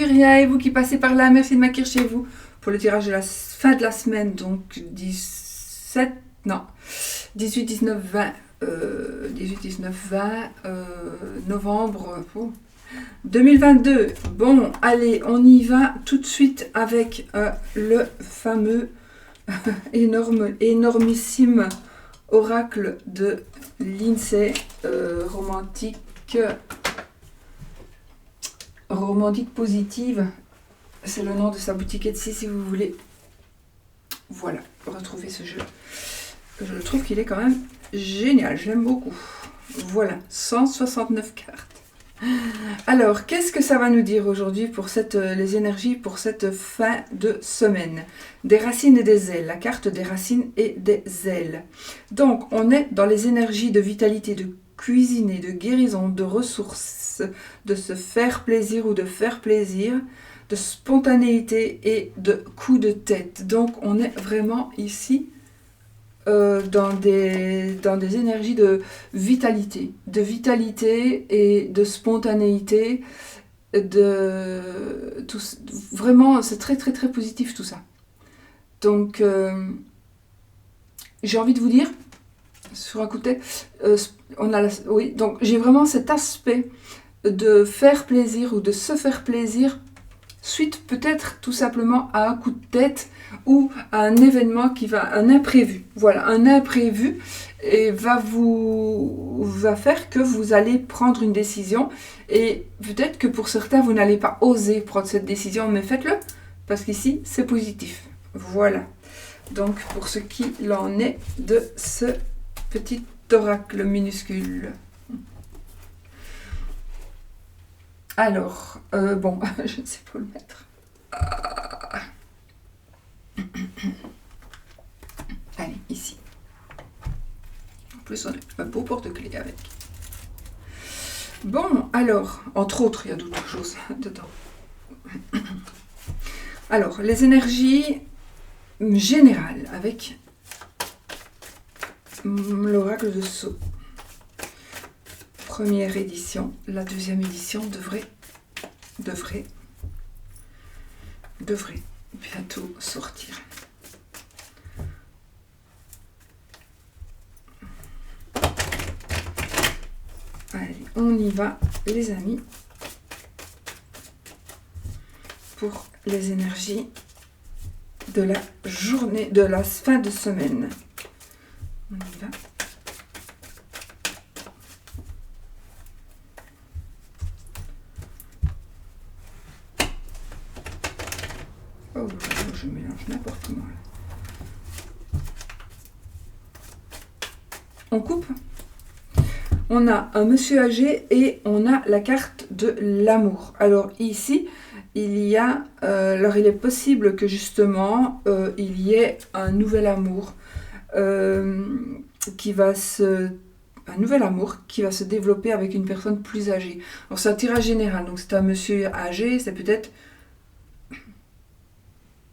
Myria, et vous qui passez par là, merci de m'accueillir chez vous pour le tirage de la fin de la semaine, donc 18, 19, 20, novembre 2022. Bon, allez, on y va tout de suite avec le fameux énormissime oracle de l'INSEE, romantique positive, c'est le nom de sa boutique Etsy si vous voulez. Voilà, retrouvez ce jeu. Je trouve qu'il est quand même génial, je l'aime beaucoup. Voilà, 169 cartes. Alors, qu'est-ce que ça va nous dire aujourd'hui pour les énergies pour cette fin de semaine? Des racines et des ailes, la carte des racines et des ailes. Donc, on est dans les énergies de vitalité, de cuisiner, de guérison, de ressources, de se faire plaisir ou de faire plaisir, de spontanéité et de coup de tête. Donc, on est vraiment ici dans des énergies de vitalité et de spontanéité, vraiment c'est très très très positif tout ça. Donc j'ai envie de vous dire sur un coup de tête, donc j'ai vraiment cet aspect de faire plaisir ou de se faire plaisir suite peut-être tout simplement à un coup de tête ou à un événement un imprévu. Voilà, un imprévu et va faire que vous allez prendre une décision et peut-être que pour certains vous n'allez pas oser prendre cette décision, mais faites-le parce qu'ici c'est positif. Voilà. Donc pour ce qu'il en est de ce petit oracle minuscule. Alors, bon, je ne sais pas où le mettre. Allez, ici. En plus, on a un beau porte-clés avec. Bon, alors, entre autres, il y a d'autres choses dedans. Alors, les énergies générales avec l'oracle de Sceaux. Première édition, la deuxième édition devrait bientôt sortir. Allez, on y va les amis pour les énergies de la journée, de la fin de semaine. On y va. Oh, je mélange n'importe comment. On coupe. On a un monsieur âgé et on a la carte de l'amour. Alors ici, il y a... alors il est possible que justement, il y ait un nouvel amour qui va se développer avec une personne plus âgée. Alors c'est un tirage général, donc c'est un monsieur âgé, c'est peut-être...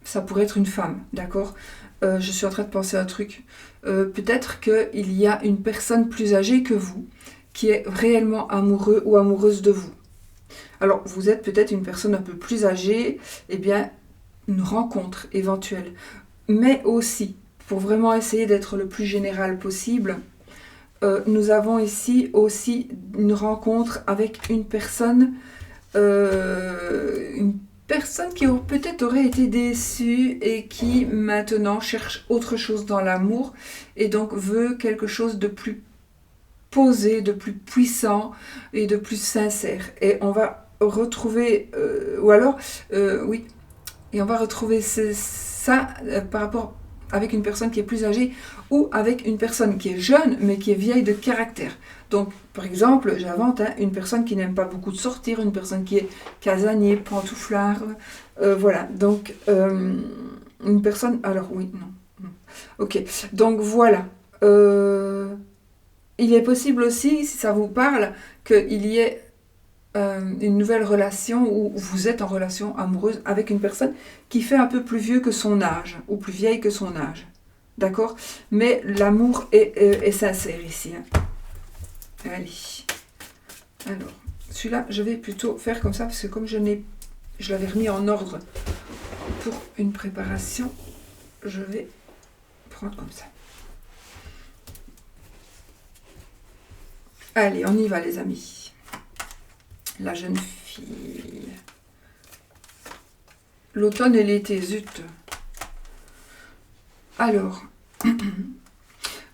Ça pourrait être une femme, d'accord ? Je suis en train de penser à un truc. Peut-être qu'il y a une personne plus âgée que vous qui est réellement amoureux ou amoureuse de vous. Alors, vous êtes peut-être une personne un peu plus âgée, eh bien, une rencontre éventuelle. Mais aussi, pour vraiment essayer d'être le plus général possible, nous avons ici aussi une rencontre avec une personne qui peut-être aurait été déçue et qui maintenant cherche autre chose dans l'amour et donc veut quelque chose de plus posé, de plus puissant et de plus sincère. Et on va retrouver, et on va retrouver ça par rapport avec une personne qui est plus âgée ou avec une personne qui est jeune mais qui est vieille de caractère. Donc, par exemple, j'invente une personne qui n'aime pas beaucoup de sortir, une personne qui est casanier, pantouflard, voilà. Donc, une personne... Alors, oui, non. Ok, donc voilà. Il est possible aussi, si ça vous parle, qu'il y ait une nouvelle relation où vous êtes en relation amoureuse avec une personne qui fait un peu plus vieux que son âge, ou plus vieille que son âge. D'accord ? Mais l'amour est sincère ici. Hein. Allez. Alors, celui-là, je vais plutôt faire comme ça, parce que comme je n'ai je l'avais remis en ordre pour une préparation. Je vais prendre comme ça. Allez, on y va les amis. La jeune fille. L'automne et l'été, zut. Alors,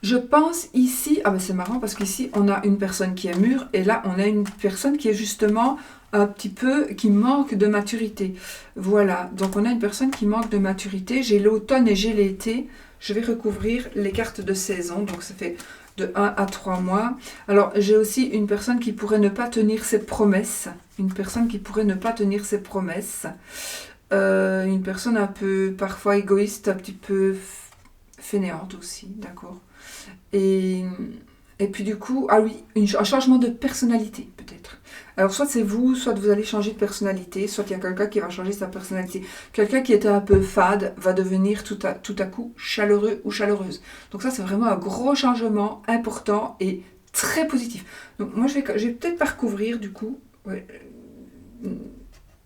je pense ici, ah ben c'est marrant parce qu'ici on a une personne qui est mûre et là on a une personne qui est justement un petit peu, qui manque de maturité. Voilà, donc on a une personne qui manque de maturité. J'ai l'automne et j'ai l'été. Je vais recouvrir les cartes de saison, donc ça fait de 1 à 3 mois. Alors j'ai aussi une personne qui pourrait ne pas tenir ses promesses. Une personne qui pourrait ne pas tenir ses promesses. Une personne un peu parfois égoïste, un petit peu fainéante aussi, d'accord. Et puis du coup, ah oui, un changement de personnalité peut-être. Alors soit c'est vous, soit vous allez changer de personnalité, soit il y a quelqu'un qui va changer sa personnalité. Quelqu'un qui était un peu fade va devenir tout à coup chaleureux ou chaleureuse. Donc ça c'est vraiment un gros changement important et très positif. Donc moi je vais peut-être pas recouvrir du coup. Ouais.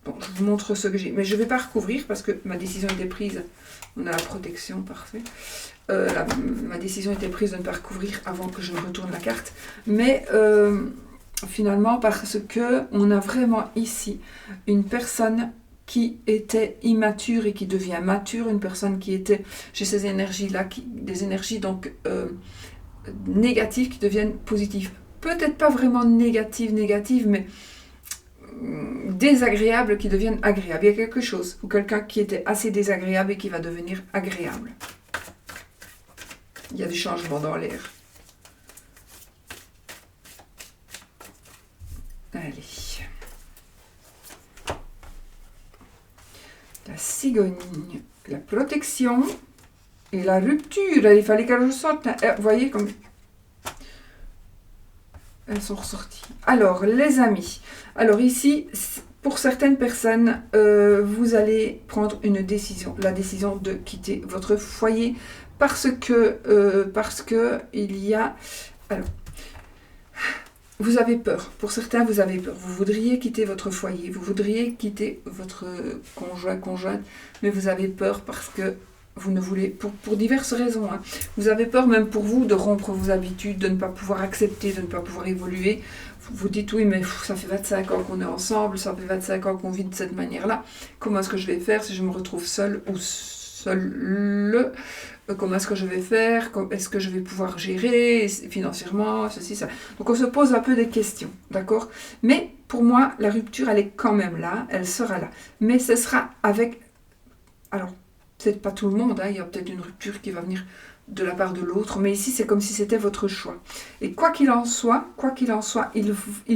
Bon, je vous montre ce que j'ai, mais je ne vais pas recouvrir parce que ma décision était prise. On a la protection, parfait. Ma décision était prise de ne pas recouvrir avant que je ne retourne la carte. Mais finalement, parce que on a vraiment ici une personne qui était immature et qui devient mature, une personne qui était, j'ai ces énergies-là, des énergies donc négatives qui deviennent positives. Peut-être pas vraiment négatives, mais désagréables qui deviennent agréables. Il y a quelque chose, ou quelqu'un qui était assez désagréable et qui va devenir agréable. Il y a du changement dans l'air. Allez. La cigogne, la protection et la rupture. Il fallait qu'elle ressorte. Vous voyez comme elles sont ressorties. Alors, les amis. Alors ici, pour certaines personnes, vous allez prendre une décision. La décision de quitter votre foyer parce que il y a... Alors, vous avez peur. Pour certains, vous avez peur. Vous voudriez quitter votre foyer. Vous voudriez quitter votre conjointe. Mais vous avez peur parce que vous ne voulez, pour diverses raisons, hein. Vous avez peur même pour vous de rompre vos habitudes, de ne pas pouvoir accepter, de ne pas pouvoir évoluer. Vous dites oui, mais ça fait 25 ans qu'on est ensemble, ça fait 25 ans qu'on vit de cette manière-là. Comment est-ce que je vais faire si je me retrouve seule ou seule? Comment est-ce que je vais faire? Est-ce que je vais pouvoir gérer financièrement, ceci, ça? Donc on se pose un peu des questions, d'accord? Mais pour moi, la rupture, elle est quand même là, elle sera là. Mais ce sera avec... Alors, peut-être pas tout le monde, hein, il y a peut-être une rupture qui va venir de la part de l'autre, mais ici c'est comme si c'était votre choix. Et quoi qu'il en soit, il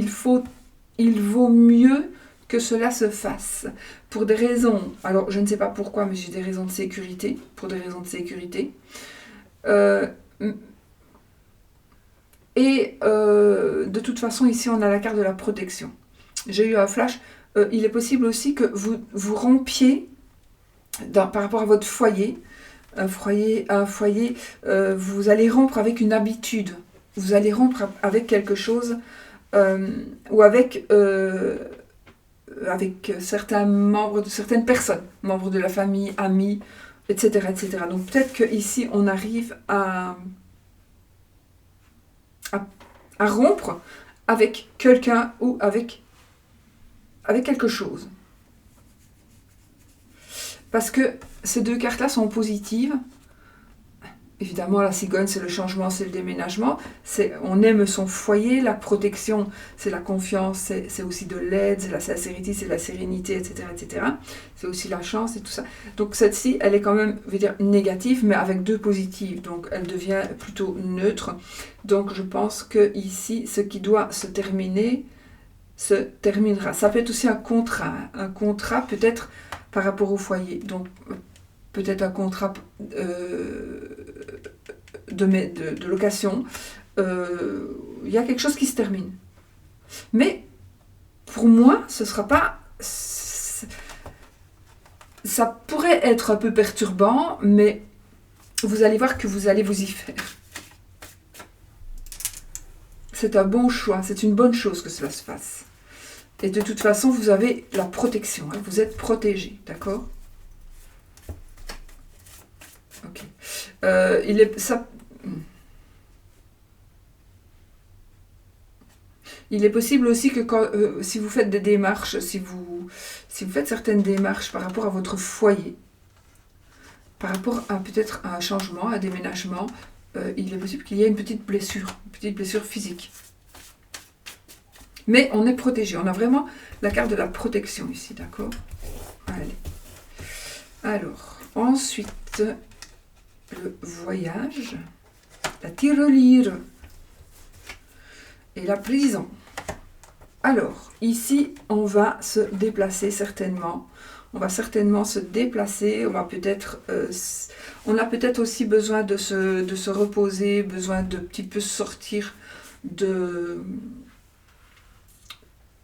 vaut mieux que cela se fasse. Pour des raisons, alors je ne sais pas pourquoi, mais j'ai des raisons de sécurité, pour des raisons de sécurité. De toute façon, ici on a la carte de la protection. J'ai eu un flash, il est possible aussi que vous rompiez par rapport à votre foyer, un foyer, vous allez rompre avec une habitude, vous allez rompre avec quelque chose, ou avec certains membres de certaines personnes, membres de la famille, amis, etc. etc. Donc peut-être qu'ici on arrive à rompre avec quelqu'un ou avec quelque chose. Parce que ces deux cartes-là sont positives. Évidemment, la cigogne, c'est le changement, c'est le déménagement. On aime son foyer. La protection, c'est la confiance, c'est aussi de l'aide, c'est la sincérité, c'est la sérénité, etc., etc. C'est aussi la chance et tout ça. Donc, cette-ci, elle est quand même, je veux dire, négative, mais avec deux positives. Donc, elle devient plutôt neutre. Donc, je pense que ici, ce qui doit se terminer, se terminera. Ça peut être aussi un contrat. Un contrat, peut-être, par rapport au foyer. Donc, peut-être un contrat de location. Il y a quelque chose qui se termine. Mais, pour moi, ce sera pas... Ça pourrait être un peu perturbant, mais vous allez voir que vous allez vous y faire. C'est un bon choix. C'est une bonne chose que cela se fasse. Et de toute façon, vous avez la protection. Hein, vous êtes protégé, d'accord? Ok. Il est possible aussi que si vous faites des démarches, si vous faites certaines démarches par rapport à votre foyer, par rapport à peut-être un changement, un déménagement, il est possible qu'il y ait une petite blessure physique. Mais on est protégé. On a vraiment la carte de la protection ici, d'accord? Allez. Alors, ensuite, le voyage, la tirelire et la prison. Alors, ici, on va se déplacer certainement. On va certainement se déplacer. On a peut-être aussi besoin de se reposer, besoin de petit peu sortir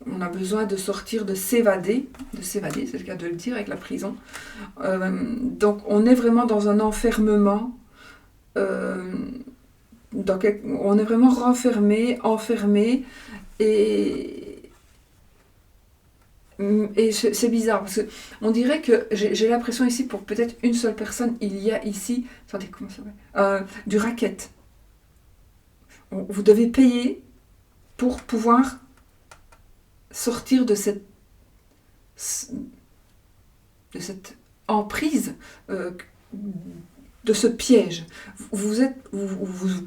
on a besoin de sortir, de s'évader, c'est le cas de le dire avec la prison. Donc on est vraiment dans un enfermement, on est vraiment renfermé, enfermé, et c'est bizarre, parce qu'on dirait que j'ai l'impression ici, pour peut-être une seule personne, il y a ici, attendez, comment ça s'appelle, du racket. Vous devez payer pour pouvoir sortir de cette emprise, de ce piège. Vous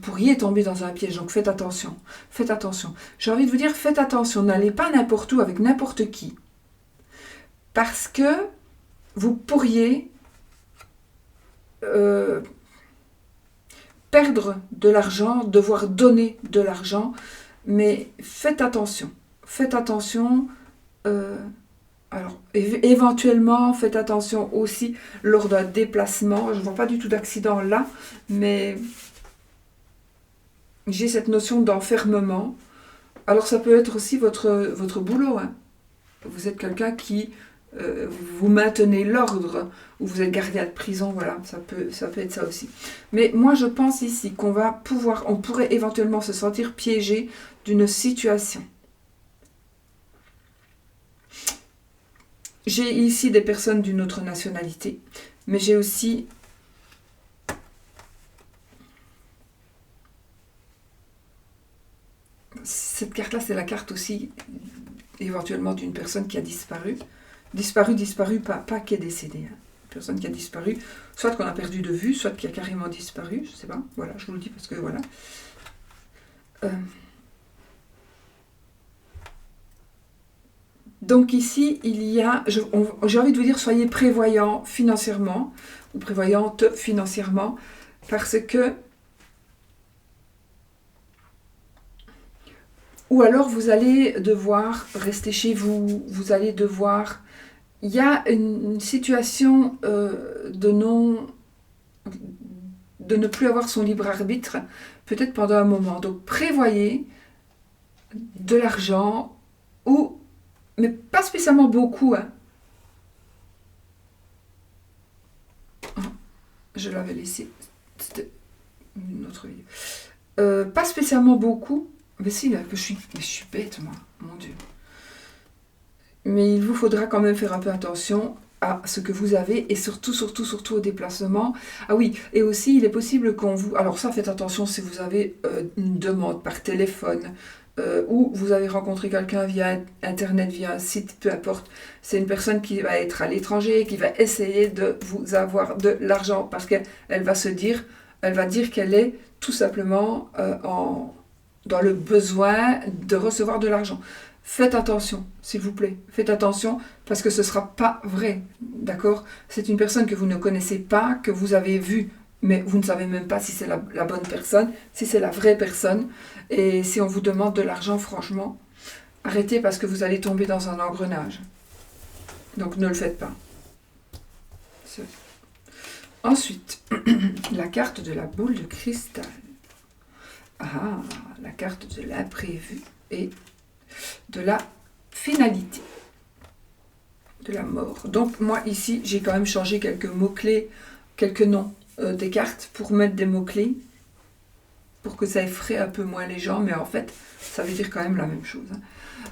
pourriez tomber dans un piège, donc faites attention. Faites attention. J'ai envie de vous dire, faites attention, n'allez pas n'importe où avec n'importe qui. Parce que vous pourriez perdre de l'argent, devoir donner de l'argent, mais faites attention. Faites attention, alors éventuellement faites attention aussi lors d'un déplacement. Je ne vois pas du tout d'accident là, mais j'ai cette notion d'enfermement. Alors ça peut être aussi votre boulot. Hein. Vous êtes quelqu'un qui vous maintenez l'ordre, ou vous êtes gardien de prison, voilà, ça peut être ça aussi. Mais moi je pense ici on pourrait éventuellement se sentir piégé d'une situation. J'ai ici des personnes d'une autre nationalité, mais j'ai aussi cette carte-là, c'est la carte aussi éventuellement d'une personne qui a disparu. Disparu, pas qui est décédée. Hein. Une personne qui a disparu, soit qu'on a perdu de vue, soit qui a carrément disparu, je ne sais pas. Voilà, je vous le dis parce que voilà. Donc ici, il y a, j'ai envie de vous dire, soyez prévoyants financièrement, ou prévoyante financièrement, parce que, ou alors vous allez devoir rester chez vous, vous allez devoir, il y a une situation de ne plus avoir son libre arbitre, peut-être pendant un moment. Donc prévoyez de l'argent, mais pas spécialement beaucoup. Hein. Je l'avais laissé. C'était une autre vidéo. Pas spécialement beaucoup. Mais si, là, je suis bête, moi. Mon Dieu. Mais il vous faudra quand même faire un peu attention à ce que vous avez, et surtout au déplacement. Ah oui, et aussi, il est possible qu'on vous... Alors ça, faites attention si vous avez une demande par téléphone, ou vous avez rencontré quelqu'un via Internet, via un site, peu importe. C'est une personne qui va être à l'étranger, qui va essayer de vous avoir de l'argent, parce qu'elle va dire qu'elle est tout simplement dans le besoin de recevoir de l'argent. Faites attention, s'il vous plaît. Faites attention, parce que ce ne sera pas vrai. D'accord? C'est une personne que vous ne connaissez pas, que vous avez vue, mais vous ne savez même pas si c'est la bonne personne, si c'est la vraie personne. Et si on vous demande de l'argent, franchement, arrêtez, parce que vous allez tomber dans un engrenage. Donc ne le faites pas. Ensuite, la carte de la boule de cristal. Ah, la carte de l'imprévu et de la finalité, de la mort. Donc moi ici, j'ai quand même changé quelques mots-clés, quelques noms des cartes pour mettre des mots-clés. pour que ça effraie un peu moins les gens, mais en fait, ça veut dire quand même la même chose. Hein.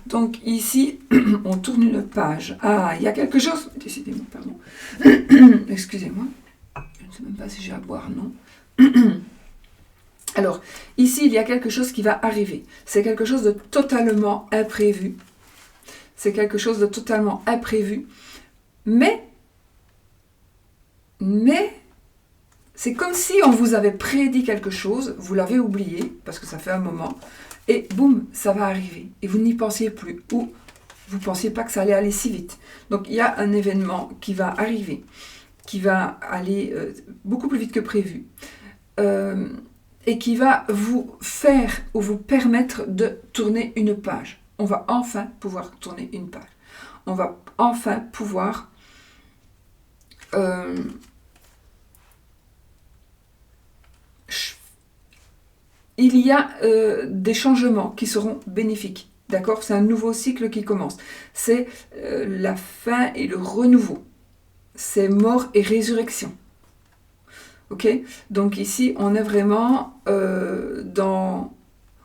Donc ici, on tourne une page. Ah, il y a quelque chose... Décidément, pardon. Excusez-moi. Je ne sais même pas si j'ai à boire, non. Alors, ici, il y a quelque chose qui va arriver. C'est quelque chose de totalement imprévu. C'est quelque chose de totalement imprévu. Mais, c'est comme si on vous avait prédit quelque chose, vous l'avez oublié, parce que ça fait un moment, et boum, ça va arriver. Et vous n'y pensiez plus, ou vous ne pensiez pas que ça allait aller si vite. Donc il y a un événement qui va arriver, qui va aller beaucoup plus vite que prévu, et qui va vous faire ou vous permettre de tourner une page. On va enfin pouvoir tourner une page. On va enfin pouvoir... il y a des changements qui seront bénéfiques. D'accord? C'est un nouveau cycle qui commence. C'est la fin et le renouveau. C'est mort et résurrection. Ok? Donc ici, on est vraiment dans...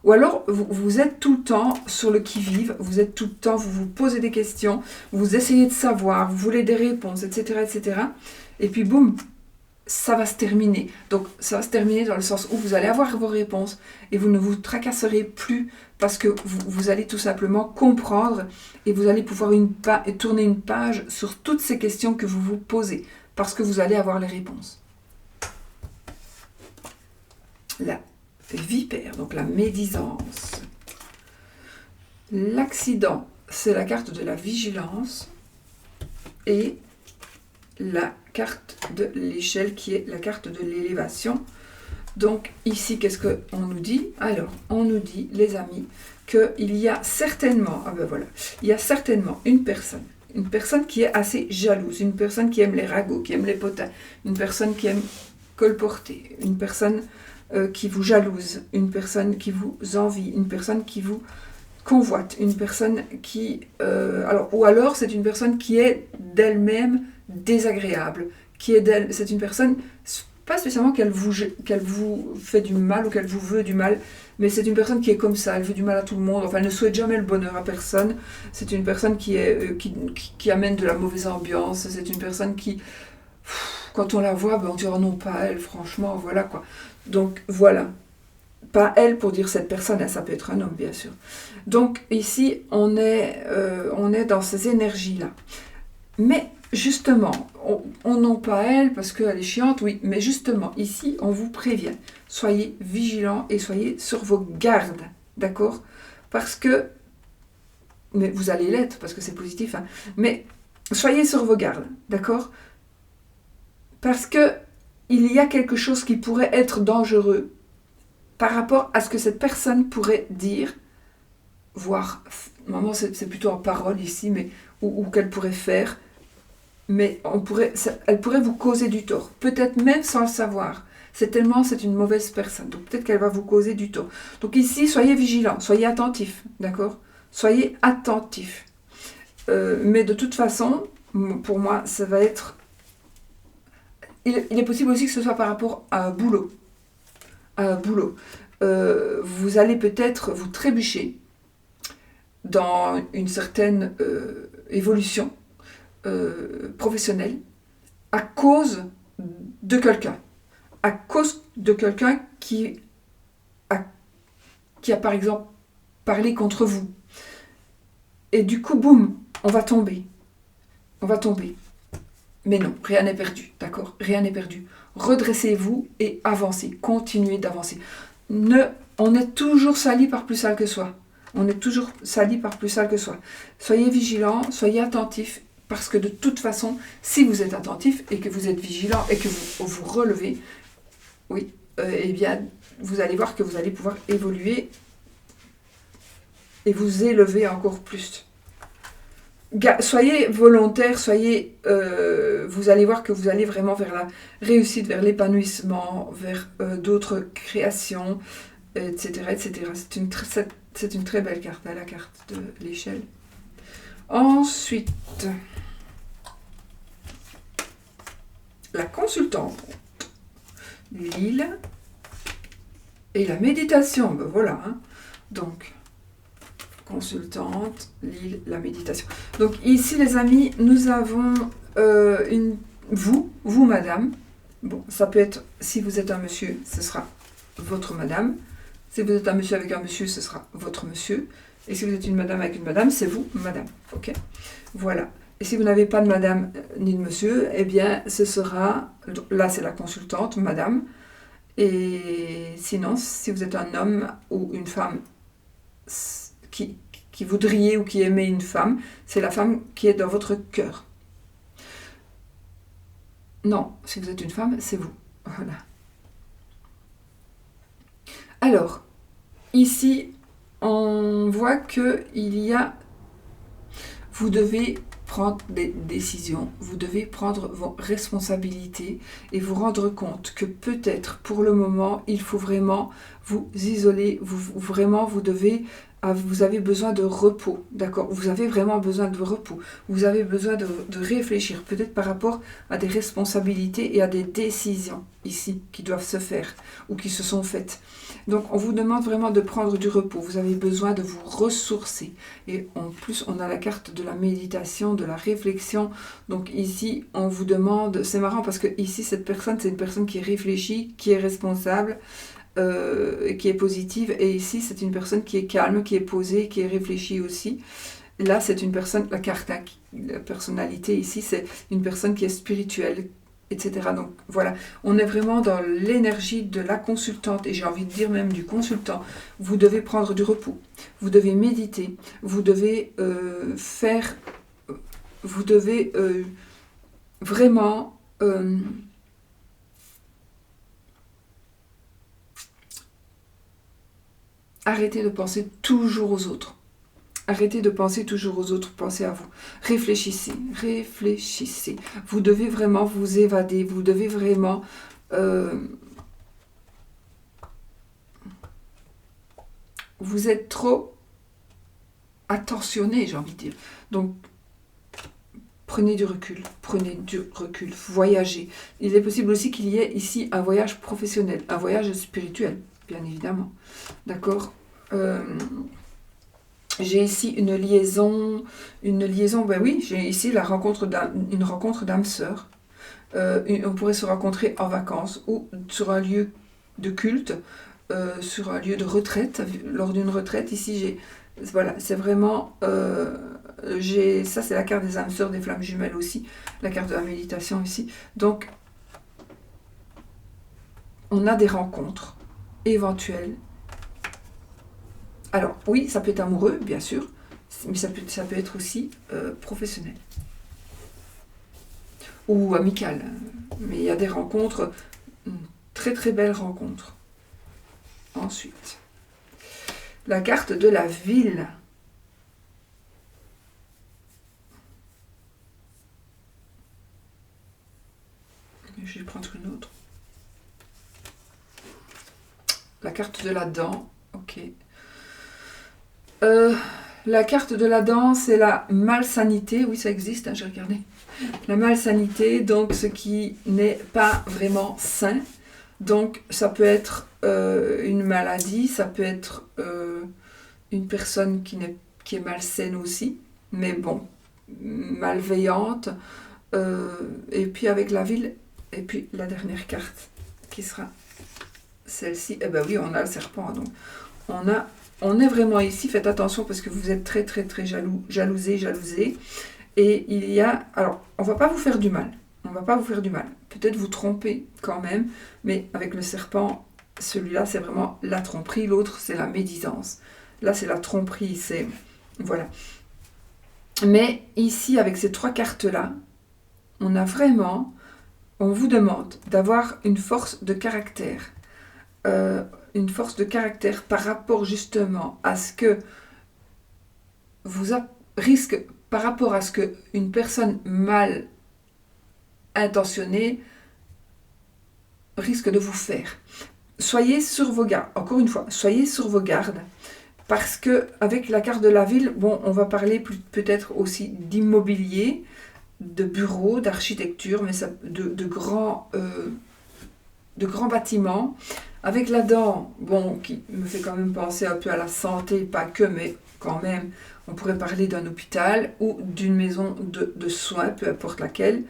Ou alors, vous êtes tout le temps sur le qui-vive, vous êtes tout le temps, vous vous posez des questions, vous essayez de savoir, vous voulez des réponses, etc., etc. Et puis, boum, ça va se terminer. Donc, ça va se terminer dans le sens où vous allez avoir vos réponses et vous ne vous tracasserez plus parce que vous allez tout simplement comprendre et vous allez pouvoir tourner une page sur toutes ces questions que vous vous posez parce que vous allez avoir les réponses. La vipère, donc la médisance. L'accident, c'est la carte de la vigilance et la carte de l'échelle qui est la carte de l'élévation. Donc ici, qu'est-ce qu'on nous dit? Alors, on nous dit, les amis, qu'il y a certainement, il y a certainement une personne qui est assez jalouse, une personne qui aime les ragots, qui aime les potins, une personne qui aime colporter, une personne qui vous jalouse, une personne qui vous envie, une personne qui vous convoite, une personne qui... ou alors c'est une personne qui est d'elle-même désagréable, c'est une personne, pas spécialement qu'elle vous fait du mal ou qu'elle vous veut du mal, mais c'est une personne qui est comme ça, elle veut du mal à tout le monde, enfin elle ne souhaite jamais le bonheur à personne, c'est une personne qui amène de la mauvaise ambiance, c'est une personne qui, quand on la voit, on dit oh non pas elle, franchement, voilà quoi. Donc voilà, pas elle pour dire cette personne, ça peut être un homme bien sûr. Donc ici on est dans ces énergies-là. Mais justement, on non pas elle parce qu'elle est chiante, oui, mais justement ici on vous prévient, soyez vigilants et soyez sur vos gardes, d'accord? Parce que, mais vous allez l'être parce que c'est positif, hein, mais soyez sur vos gardes, d'accord? Parce que il y a quelque chose qui pourrait être dangereux par rapport à ce que cette personne pourrait dire, voire, normalement c'est plutôt en parole ici, mais ou qu'elle pourrait faire, mais elle pourrait vous causer du tort, peut-être même sans le savoir. C'est une mauvaise personne, donc peut-être qu'elle va vous causer du tort. Donc ici, soyez vigilants, soyez attentifs, d'accord? Soyez attentifs. Mais de toute façon, pour moi, ça va être... Il est possible aussi que ce soit par rapport à un boulot. Vous allez peut-être vous trébucher dans une certaine évolution professionnelle à cause de quelqu'un. À cause de quelqu'un qui a par exemple parlé contre vous. Et du coup, boum, on va tomber. Mais non, rien n'est perdu, d'accord? Rien n'est perdu. Redressez-vous et avancez. Continuez d'avancer. On est toujours sali par plus sale que soi. Soyez vigilants, soyez attentifs, parce que de toute façon, si vous êtes attentif et que vous êtes vigilant et que vous relevez, oui, eh bien, vous allez voir que vous allez pouvoir évoluer et vous élever encore plus. Soyez volontaire, vous allez voir que vous allez vraiment vers la réussite, vers l'épanouissement, vers d'autres créations, etc. etc. C'est une très belle carte, la carte de l'échelle. Ensuite, la consultante, l'île Et la méditation, ben voilà. Hein. Donc, consultante, Lille, la méditation. Donc ici, les amis, nous avons vous, madame. Bon, ça peut être, si vous êtes un monsieur, ce sera votre madame. Si vous êtes un monsieur avec un monsieur, ce sera votre monsieur. Et si vous êtes une madame avec une madame, c'est vous, madame. Ok. Voilà. Et si vous n'avez pas de madame ni de monsieur, eh bien, ce sera... Là, c'est la consultante, madame. Et sinon, si vous êtes un homme ou une femme qui voudriez ou qui aimez une femme, c'est la femme qui est dans votre cœur. Non, si vous êtes une femme, c'est vous. Voilà. Alors, ici, on voit qu'il y a... Vous devez prendre des décisions, vous devez prendre vos responsabilités et vous rendre compte que peut-être pour le moment, il faut vraiment vous isoler, vous avez besoin de repos, d'accord? Vous avez vraiment besoin de repos, vous avez besoin de réfléchir, peut-être par rapport à des responsabilités et à des décisions ici qui doivent se faire ou qui se sont faites. Donc on vous demande vraiment de prendre du repos, vous avez besoin de vous ressourcer. Et en plus, on a la carte de la méditation, de la réflexion. Donc ici, on vous demande, c'est marrant parce que ici, cette personne, c'est une personne qui réfléchit, qui est responsable, qui est positive. Et ici, c'est une personne qui est calme, qui est posée, qui est réfléchie aussi. Là, c'est une personne, la carte, la personnalité ici, c'est une personne qui est spirituelle, etc. Donc voilà, on est vraiment dans l'énergie de la consultante et j'ai envie de dire même du consultant. Vous devez prendre du repos, vous devez méditer, vous devez vraiment arrêter de penser toujours aux autres. Arrêtez de penser toujours aux autres, pensez à vous. Réfléchissez, réfléchissez. Vous devez vraiment vous évader, vous devez vraiment... vous êtes trop attentionné, j'ai envie de dire. Donc, prenez du recul, voyagez. Il est possible aussi qu'il y ait ici un voyage professionnel, un voyage spirituel, bien évidemment. D'accord j'ai ici une liaison, ben oui, j'ai ici une rencontre d'âme sœur. On pourrait se rencontrer en vacances ou sur un lieu de culte, sur un lieu de retraite, lors d'une retraite. Ici, voilà, c'est vraiment, ça c'est la carte des âmes sœurs, des flammes jumelles aussi, la carte de la méditation ici. Donc, on a des rencontres éventuelles. Alors, oui, ça peut être amoureux, bien sûr, mais ça peut être aussi professionnel. Ou amical. Mais il y a des rencontres, très très belles rencontres. Ensuite, la carte de la ville. Je vais prendre une autre. La carte de la dent, ok. La carte de la dent, c'est la malsanité. Oui, ça existe, hein, j'ai regardé. La malsanité, donc ce qui n'est pas vraiment sain. Donc, ça peut être une maladie, ça peut être une personne qui est malsaine aussi, mais bon, malveillante. Et puis avec la ville, et puis la dernière carte, qui sera celle-ci. Eh ben oui, on a le serpent, donc on est vraiment ici, faites attention parce que vous êtes très très très jalousé. Et il y a... Alors, on ne va pas vous faire du mal. Peut-être vous tromper quand même, mais avec le serpent, celui-là, c'est vraiment la tromperie. L'autre, c'est la médisance. Là, c'est la tromperie, c'est... Voilà. Mais ici, avec ces trois cartes-là, on vous demande d'avoir une force de caractère. Une force de caractère par rapport justement à ce que par rapport à ce qu'une personne mal intentionnée risque de vous faire. Soyez sur vos gardes, encore une fois, soyez sur vos gardes, parce que avec la carte de la ville, bon, on va parler peut-être aussi d'immobilier, de bureaux, d'architecture, mais ça, de grands de grands bâtiments, avec la dent, bon, qui me fait quand même penser un peu à la santé, pas que, mais quand même, on pourrait parler d'un hôpital ou d'une maison de soins, peu importe laquelle.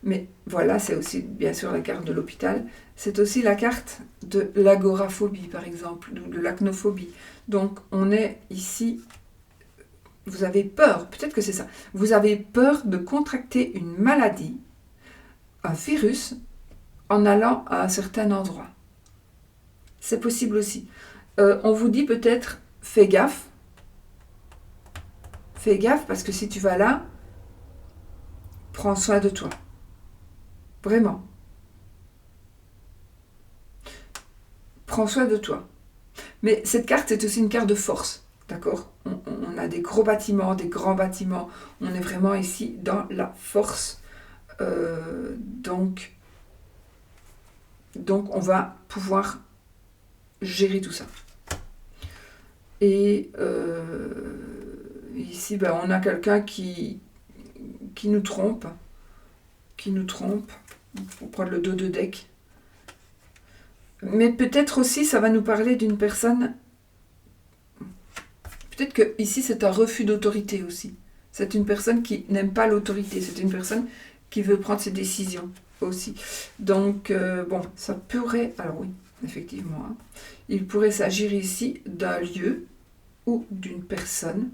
Mais voilà, c'est aussi bien sûr la carte de l'hôpital. C'est aussi la carte de l'agoraphobie, par exemple, ou de l'acnophobie. Donc, on est ici, vous avez peur, peut-être que c'est ça, vous avez peur de contracter une maladie, un virus, en allant à un certain endroit. C'est possible aussi. On vous dit peut-être, fais gaffe parce que si tu vas là, prends soin de toi. Vraiment. Prends soin de toi. Mais cette carte, c'est aussi une carte de force. D'accord ? On a des gros bâtiments, des grands bâtiments. On est vraiment ici dans la force. Donc, on va pouvoir gérer tout ça. Et ici, ben, on a quelqu'un qui nous trompe. Pour prendre le dos de deck. Mais peut-être aussi, ça va nous parler d'une personne. Peut-être que ici, c'est un refus d'autorité aussi. C'est une personne qui n'aime pas l'autorité. C'est une personne qui veut prendre ses décisions aussi. Donc, bon, ça pourrait... Alors oui, effectivement. Hein, il pourrait s'agir ici d'un lieu ou d'une personne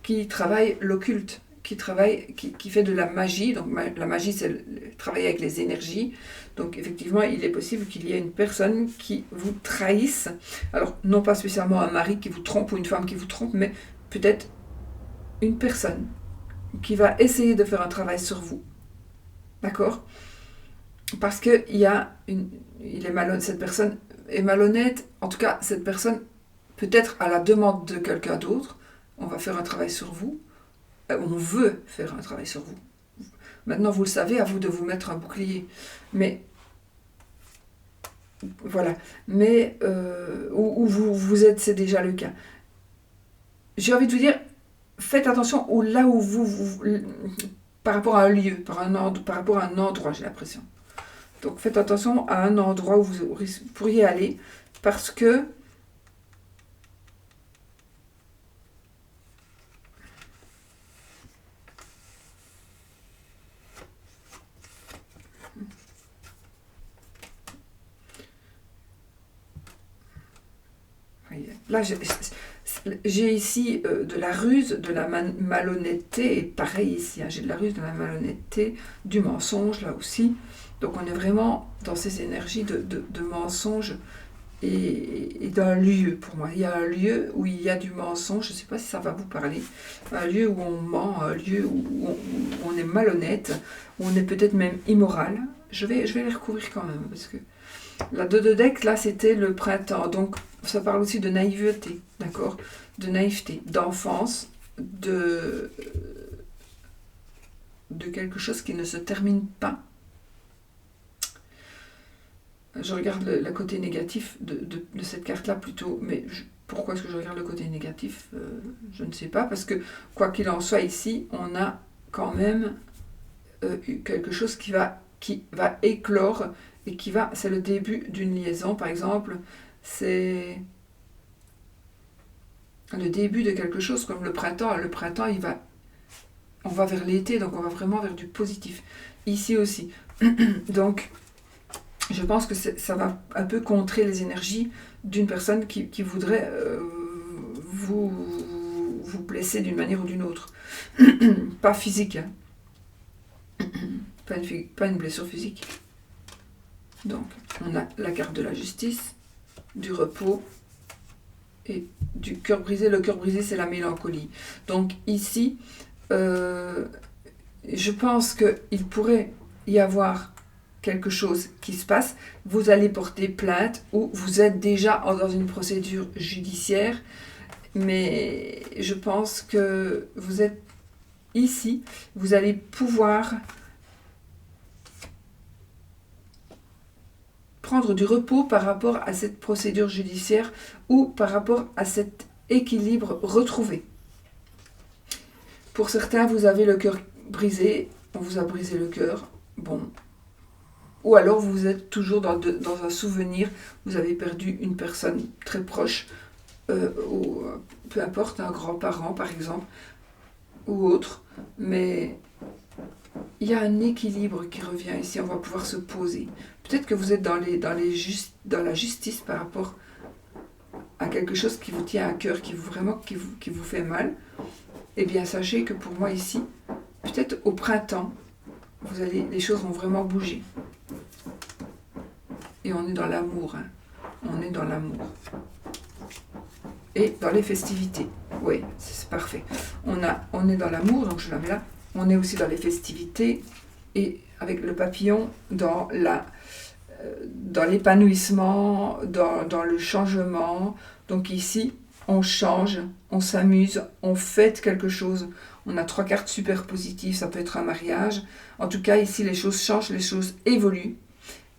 qui travaille l'occulte, qui fait de la magie. Donc la magie, c'est travailler avec les énergies. Donc effectivement, il est possible qu'il y ait une personne qui vous trahisse. Alors, non pas spécialement un mari qui vous trompe ou une femme qui vous trompe, mais peut-être une personne qui va essayer de faire un travail sur vous. D'accord ? Parce que cette personne est malhonnête. En tout cas, cette personne, peut-être à la demande de quelqu'un d'autre, on va faire un travail sur vous. On veut faire un travail sur vous. Maintenant, vous le savez, à vous de vous mettre un bouclier. Mais, voilà. Mais, où vous êtes, c'est déjà le cas. J'ai envie de vous dire, faites attention là où vous par rapport à un lieu, par rapport à un endroit, j'ai l'impression. Donc, faites attention à un endroit où vous pourriez aller, parce que là, j'ai ici de la ruse, de la malhonnêteté, et pareil ici, hein, j'ai de la ruse, de la malhonnêteté, du mensonge là aussi. Donc on est vraiment dans ces énergies de mensonge et d'un lieu pour moi. Il y a un lieu où il y a du mensonge, je ne sais pas si ça va vous parler, un lieu où on ment, un lieu où on est malhonnête, où on est peut-être même immoral. Je vais les recouvrir quand même, parce que la 2 de deck, là, c'était le printemps. Donc, ça parle aussi de naïveté, d'accord ? De naïveté, d'enfance, de quelque chose qui ne se termine pas. Je regarde le côté négatif de cette carte-là plutôt, mais pourquoi est-ce que je regarde le côté négatif ? Je ne sais pas, parce que quoi qu'il en soit ici, on a quand même quelque chose qui va éclore et c'est le début d'une liaison, par exemple, c'est le début de quelque chose comme le printemps. Le printemps, on va vers l'été, donc on va vraiment vers du positif. Ici aussi. Donc, je pense que ça va un peu contrer les énergies d'une personne qui voudrait vous blesser d'une manière ou d'une autre. Pas physique, hein. Pas une blessure physique. Donc, on a la carte de la justice, du repos et du cœur brisé. Le cœur brisé, c'est la mélancolie. Donc, ici, je pense qu'il pourrait y avoir quelque chose qui se passe. Vous allez porter plainte ou vous êtes déjà dans une procédure judiciaire. Mais je pense que vous êtes ici. Vous allez pouvoir prendre du repos par rapport à cette procédure judiciaire ou par rapport à cet équilibre retrouvé. Pour certains, vous avez le cœur brisé, on vous a brisé le cœur. Bon, ou alors vous êtes toujours dans un souvenir, vous avez perdu une personne très proche, ou peu importe, un grand-parent par exemple, ou autre, mais il y a un équilibre qui revient ici, on va pouvoir se poser. Peut-être que vous êtes dans la justice par rapport à quelque chose qui vous tient à cœur, qui vous fait mal. Eh bien, sachez que pour moi ici, peut-être au printemps, les choses vont vraiment bouger. Et on est dans l'amour, hein. On est dans l'amour. Et dans les festivités. Oui, c'est parfait. On est dans l'amour, donc je la mets là. On est aussi dans les festivités et avec le papillon dans l'épanouissement, dans le changement. Donc ici, on change, on s'amuse, on fête quelque chose. On a 3 cartes super positives, ça peut être un mariage. En tout cas, ici, les choses changent, les choses évoluent,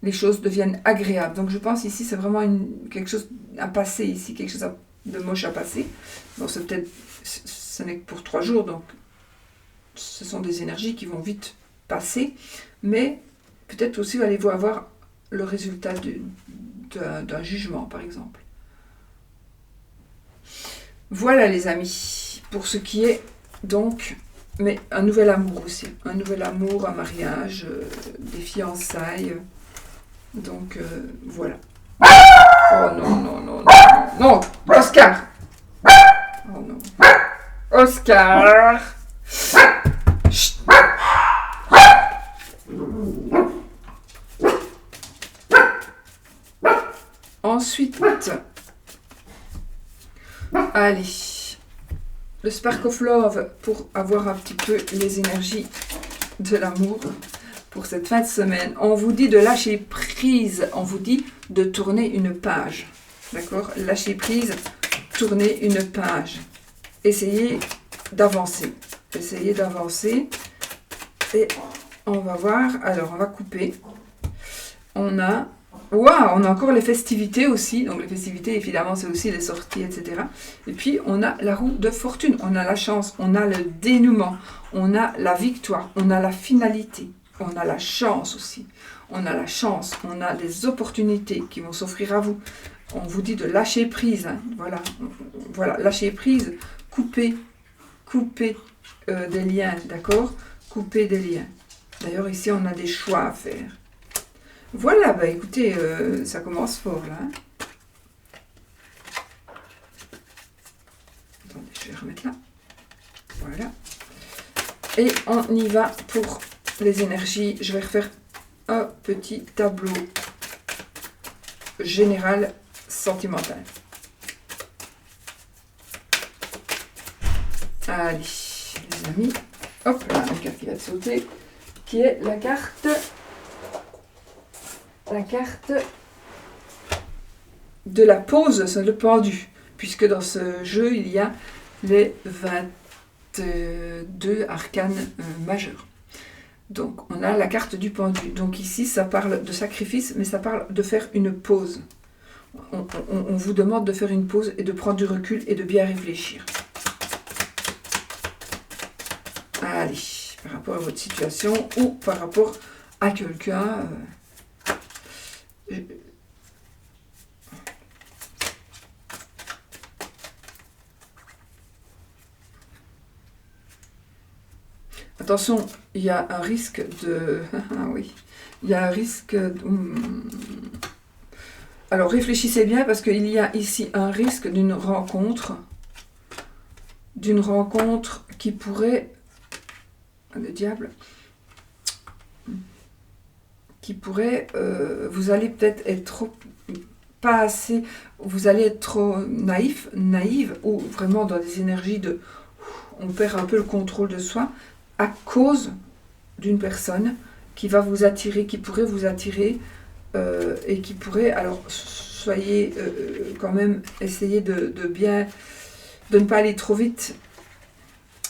les choses deviennent agréables. Donc je pense ici, c'est vraiment quelque chose à passer ici, quelque chose de moche à passer. Bon, ce n'est que pour 3 jours, donc ce sont des énergies qui vont vite passer, mais peut-être aussi allez-vous avoir le résultat d'un jugement, par exemple. Voilà les amis, pour ce qui est donc, mais un nouvel amour aussi, un nouvel amour, un mariage, des fiançailles, donc voilà. Oh non, non, non, non, non, Oscar! Oh non, Oscar! Chut. Ensuite, allez, le Spark of Love pour avoir un petit peu les énergies de l'amour pour cette fin de semaine. On vous dit de lâcher prise, on vous dit de tourner une page, d'accord? Lâcher prise, tourner une page. Essayez d'avancer. Essayez d'avancer. Et on va voir. Alors, on va couper. On a... Waouh, on a encore les festivités aussi. Donc, les festivités, évidemment, c'est aussi les sorties, etc. Et puis, on a la roue de fortune. On a la chance. On a le dénouement. On a la victoire. On a la finalité. On a la chance aussi. On a la chance. On a des opportunités qui vont s'offrir à vous. On vous dit de lâcher prise. Hein. Voilà. Voilà. Lâcher prise. Couper des liens. D'accord? Couper des liens. D'ailleurs, ici, on a des choix à faire. Voilà, bah écoutez, ça commence fort là. Hein. Attendez, je vais remettre là. Voilà. Et on y va pour les énergies. Je vais refaire un petit tableau général sentimental. Allez, les amis. Hop, là, une carte qui va sauter, qui est la carte de la pause, c'est le pendu, puisque dans ce jeu, il y a les 22 arcanes majeurs. Donc, on a la carte du pendu. Donc ici, ça parle de sacrifice, mais ça parle de faire une pause. On vous demande de faire une pause et de prendre du recul et de bien réfléchir. Allez, par rapport à votre situation ou par rapport à quelqu'un... Attention, il y a un risque de... oui, il y a un risque... Alors, réfléchissez bien parce qu'il y a ici un risque d'une rencontre qui pourrait... Le diable... qui pourrait... vous allez peut-être être trop... pas assez... Vous allez être trop naïve, ou vraiment dans des énergies de... On perd un peu le contrôle de soi à cause d'une personne qui va vous attirer, qui pourrait vous attirer et qui pourrait... Alors, soyez quand même... Essayez de ne pas aller trop vite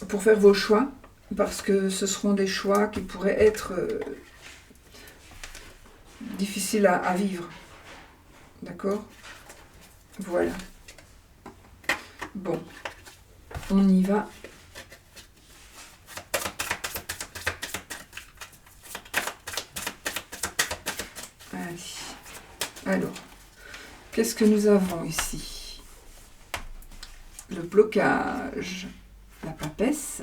pour faire vos choix, parce que ce seront des choix qui pourraient être... difficile à vivre. D'accord? Voilà. Bon. On y va. Allez. Alors, qu'est-ce que nous avons ici? Le blocage, la papesse,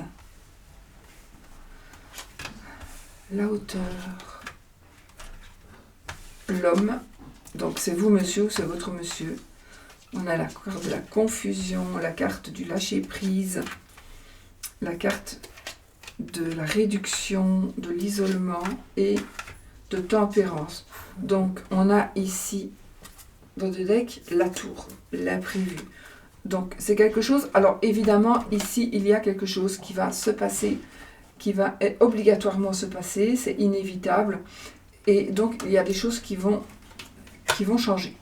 la hauteur, l'homme. Donc c'est vous monsieur ou c'est votre monsieur. On a la carte de la confusion, la carte du lâcher-prise, la carte de la réduction, de l'isolement et de tempérance. Donc on a ici dans le deck la tour, l'imprévu. Donc c'est quelque chose, alors évidemment ici il y a quelque chose qui va se passer, qui va obligatoirement se passer, c'est inévitable. Et donc il y a des choses qui vont changer.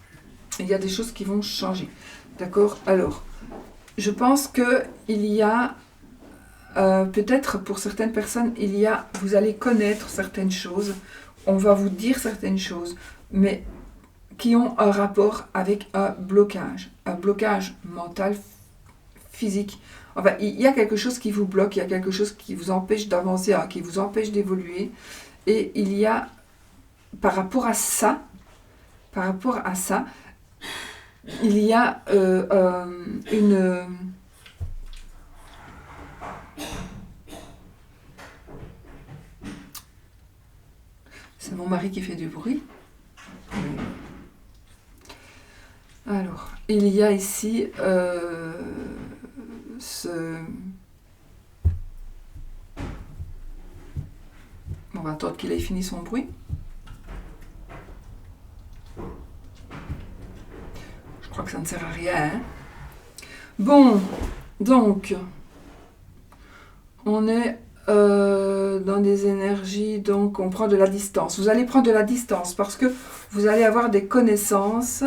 Il y a des choses qui vont changer. D'accord? Alors, je pense qu'il y a, peut-être pour certaines personnes, vous allez connaître certaines choses, on va vous dire certaines choses, mais qui ont un rapport avec un blocage mental, physique. Enfin, il y a quelque chose qui vous bloque, il y a quelque chose qui vous empêche d'avancer, qui vous empêche d'évoluer. Et il y a, par rapport à ça, il y a une... C'est mon mari qui fait du bruit. Alors, il y a ici On va attendre qu'il ait fini son bruit. Je crois que ça ne sert à rien. Hein. Bon, donc, on est dans des énergies, donc on prend de la distance. Vous allez prendre de la distance parce que vous allez avoir des connaissances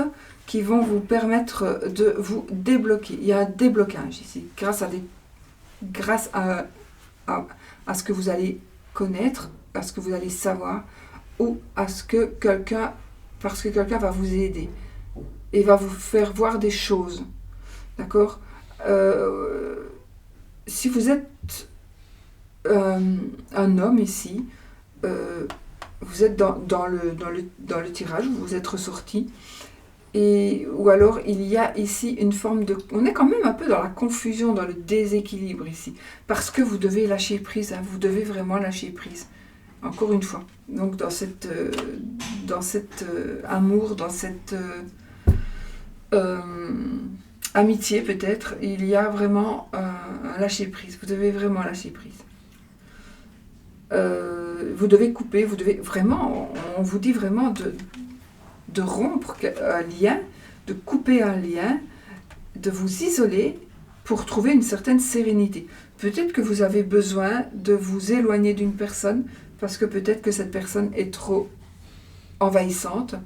qui vont vous permettre de vous débloquer. Il y a un déblocage ici, grâce à ce que vous allez connaître, à ce que vous allez savoir, ou à ce que parce que quelqu'un va vous aider et va vous faire voir des choses. D'accord? Si vous êtes un homme ici, vous êtes dans le tirage, vous êtes ressorti, ou alors il y a ici une forme de... On est quand même un peu dans la confusion, dans le déséquilibre ici, parce que vous devez lâcher prise, hein, vous devez vraiment lâcher prise, encore une fois. Donc dans cet amour, dans cette amitié peut-être, il y a vraiment un lâcher prise, vous devez vraiment lâcher prise. Vous devez couper, vous devez vraiment, on vous dit vraiment de rompre un lien, de couper un lien, de vous isoler pour trouver une certaine sérénité. Peut-être que vous avez besoin de vous éloigner d'une personne parce que peut-être que cette personne est trop envahissante.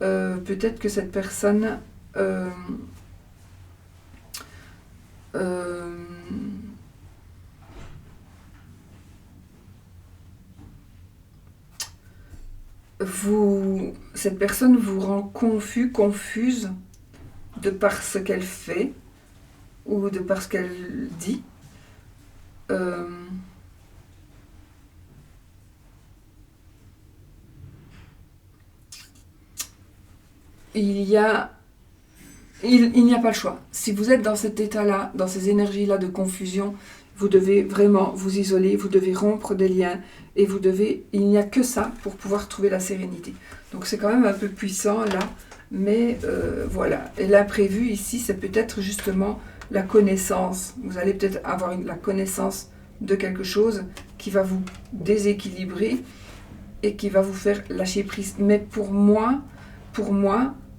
Peut-être que cette personne cette personne vous rend confuse de par ce qu'elle fait ou de par ce qu'elle dit. Il n'y a pas le choix. Si vous êtes dans cet état-là, dans ces énergies-là de confusion, vous devez vraiment vous isoler, vous devez rompre des liens et il n'y a que ça pour pouvoir trouver la sérénité. Donc c'est quand même un peu puissant là, mais voilà. Et l'imprévu ici, c'est peut-être justement la connaissance. Vous allez peut-être avoir la connaissance de quelque chose qui va vous déséquilibrer et qui va vous faire lâcher prise. Mais pour moi,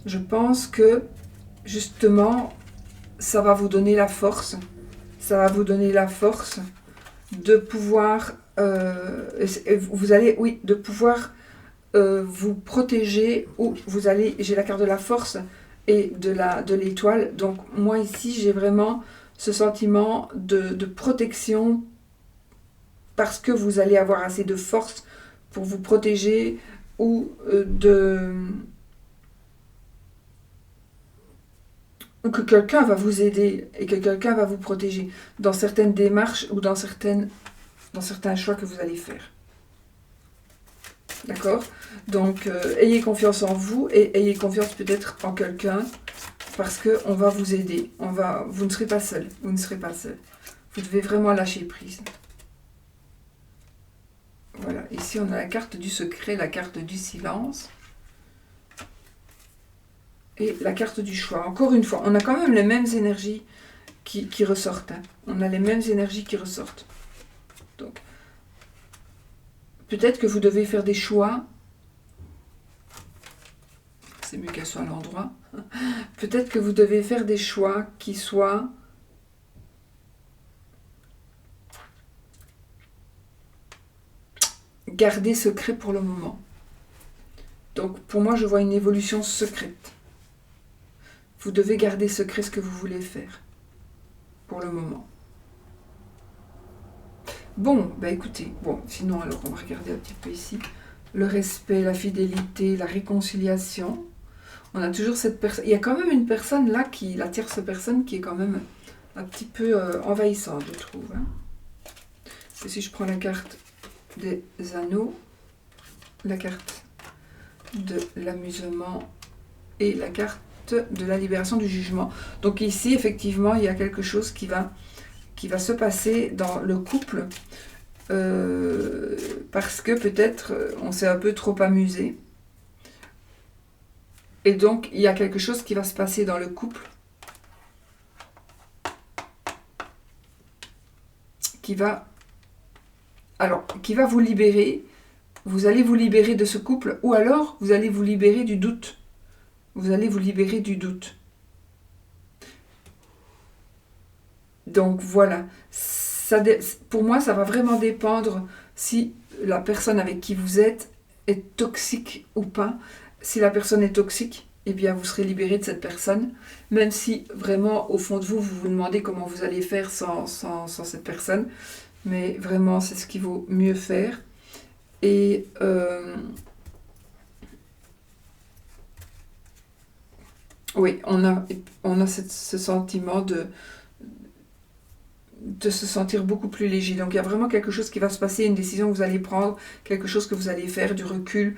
je pense que justement, ça va vous donner la force. Ça va vous donner la force de pouvoir, de pouvoir vous protéger. Ou j'ai la carte de la force et de l'étoile. Donc moi ici, j'ai vraiment ce sentiment de protection parce que vous allez avoir assez de force pour vous protéger ou que quelqu'un va vous aider et que quelqu'un va vous protéger dans certaines démarches ou dans certains choix que vous allez faire. D'accord? Donc, ayez confiance en vous et ayez confiance peut-être en quelqu'un parce qu'on va vous aider. Vous ne serez pas seul. Vous ne serez pas seul. Vous devez vraiment lâcher prise. Voilà. Ici, on a la carte du secret, la carte du silence et la carte du choix. Encore une fois, on a quand même les mêmes énergies qui ressortent. Hein. On a les mêmes énergies qui ressortent. Donc, peut-être que vous devez faire des choix. C'est mieux qu'elle soit à l'endroit. Peut-être que vous devez faire des choix qui soient gardés secrets pour le moment. Donc pour moi, je vois une évolution secrète. Vous devez garder secret ce que vous voulez faire pour le moment. Bon, bah écoutez, sinon alors on va regarder un petit peu ici. Le respect, la fidélité, la réconciliation. On a toujours cette personne. Il y a quand même une personne là, la tierce personne, qui est quand même un petit peu envahissante, je trouve. Hein. Et si je prends la carte des anneaux, la carte de l'amusement et la carte de la libération du jugement. Donc ici, effectivement, il y a quelque chose qui va se passer dans le couple parce que peut-être on s'est un peu trop amusé. Et donc, il y a quelque chose qui va se passer dans le couple qui va vous libérer. Vous allez vous libérer de ce couple ou alors vous allez vous libérer du doute. Vous allez vous libérer du doute. Donc voilà. Pour moi, ça va vraiment dépendre si la personne avec qui vous êtes est toxique ou pas. Si la personne est toxique, eh bien vous serez libéré de cette personne, même si vraiment au fond de vous, vous vous demandez comment vous allez faire sans cette personne. Mais vraiment, c'est ce qu'il vaut mieux faire. Et oui, on a ce sentiment de se sentir beaucoup plus léger. Donc il y a vraiment quelque chose qui va se passer, une décision que vous allez prendre, quelque chose que vous allez faire, du recul,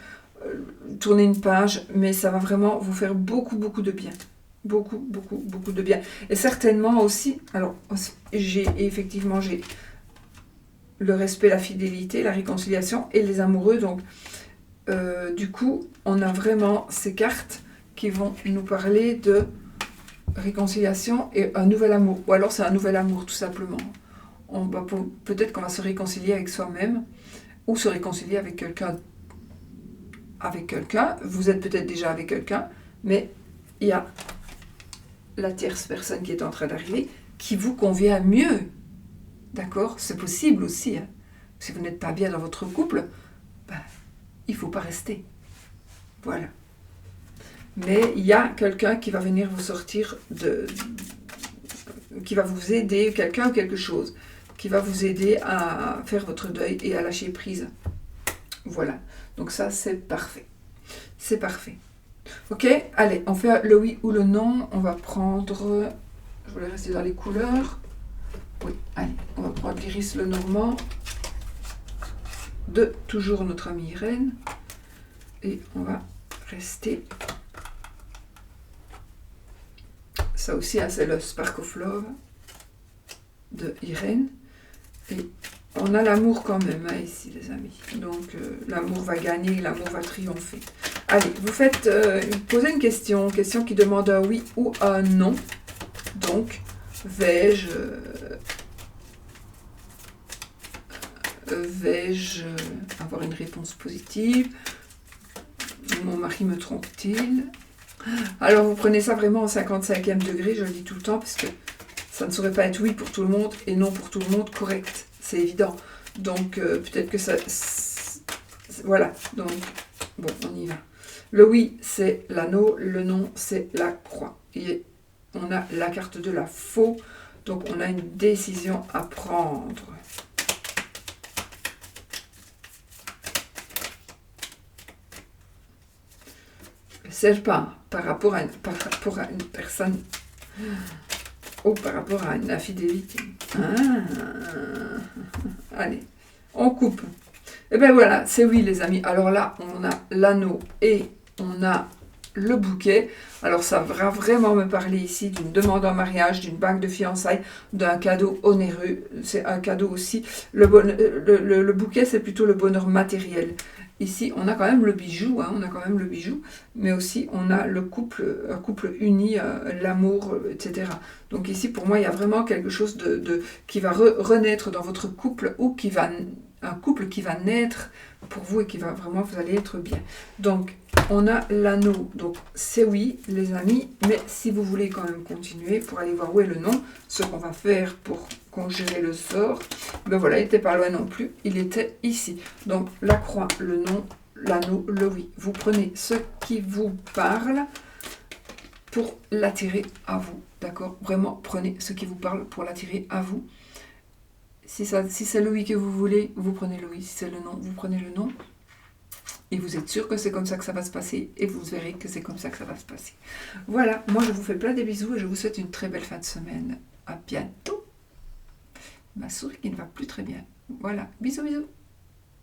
tourner une page, mais ça va vraiment vous faire beaucoup, beaucoup de bien. Beaucoup, beaucoup, beaucoup de bien. Et certainement aussi, alors j'ai le respect, la fidélité, la réconciliation et les amoureux. Donc du coup, on a vraiment ces cartes qui vont nous parler de réconciliation et un nouvel amour. Ou alors c'est un nouvel amour, tout simplement. Peut-être qu'on va se réconcilier avec soi-même ou se réconcilier avec quelqu'un. Vous êtes peut-être déjà avec quelqu'un, mais il y a la tierce personne qui est en train d'arriver qui vous convient mieux. D'accord? C'est possible aussi. Hein. Si vous n'êtes pas bien dans votre couple, il ne faut pas rester. Voilà. Mais il y a quelqu'un qui va venir vous sortir qui va vous aider, quelqu'un ou quelque chose, qui va vous aider à faire votre deuil et à lâcher prise. Voilà. Donc ça, c'est parfait. C'est parfait. Ok, allez, on fait le oui ou le non. On va prendre... Je voulais rester dans les couleurs. Oui, allez, on va prendre l'iris le normand de toujours notre amie Irène. Et on va rester... Ça aussi, hein, c'est le Spark of Love de Irène. Et on a l'amour quand même, hein, ici, les amis. Donc, l'amour va gagner, l'amour va triompher. Allez, vous posez une question qui demande un oui ou un non. Donc, vais-je avoir une réponse positive? Mon mari me trompe-t-il? Alors, vous prenez ça vraiment en 55e degré, je le dis tout le temps, parce que ça ne saurait pas être oui pour tout le monde et non pour tout le monde correct. C'est évident. Donc, peut-être que ça... Voilà. Donc, bon, on y va. Le oui, c'est l'anneau. Le non, c'est la croix. Et on a la carte de la faux. Donc, on a une décision à prendre. Serpent, par rapport à une personne, ou par rapport à une infidélité. Allez, on coupe. Et ben voilà, c'est oui les amis. Alors là, on a l'anneau et on a le bouquet. Alors ça va vraiment me parler ici d'une demande en mariage, d'une bague de fiançailles, d'un cadeau onéreux. C'est un cadeau aussi. Le bouquet, c'est plutôt le bonheur matériel. Ici, on a quand même le bijou, hein, on a quand même le bijou, mais aussi on a le couple, un couple uni, l'amour, etc. Donc ici, pour moi, il y a vraiment quelque chose qui va renaître dans votre couple ou un couple qui va naître pour vous et qui va vraiment, vous allez être bien. Donc, on a l'anneau, donc c'est oui les amis, mais si vous voulez quand même continuer pour aller voir où est le nom, ce qu'on va faire pour conjurer le sort, ben voilà, il n'était pas loin non plus, il était ici. Donc la croix, le nom, l'anneau, le oui. Vous prenez ce qui vous parle pour l'attirer à vous, d'accord? Vraiment, prenez ce qui vous parle pour l'attirer à vous. Si c'est le oui que vous voulez, vous prenez le oui. Si c'est le non, vous prenez le non. Et vous êtes sûr que c'est comme ça que ça va se passer. Et vous verrez que c'est comme ça que ça va se passer. Voilà, moi je vous fais plein de bisous et je vous souhaite une très belle fin de semaine. À bientôt. Ma souris qui ne va plus très bien. Voilà, bisous bisous.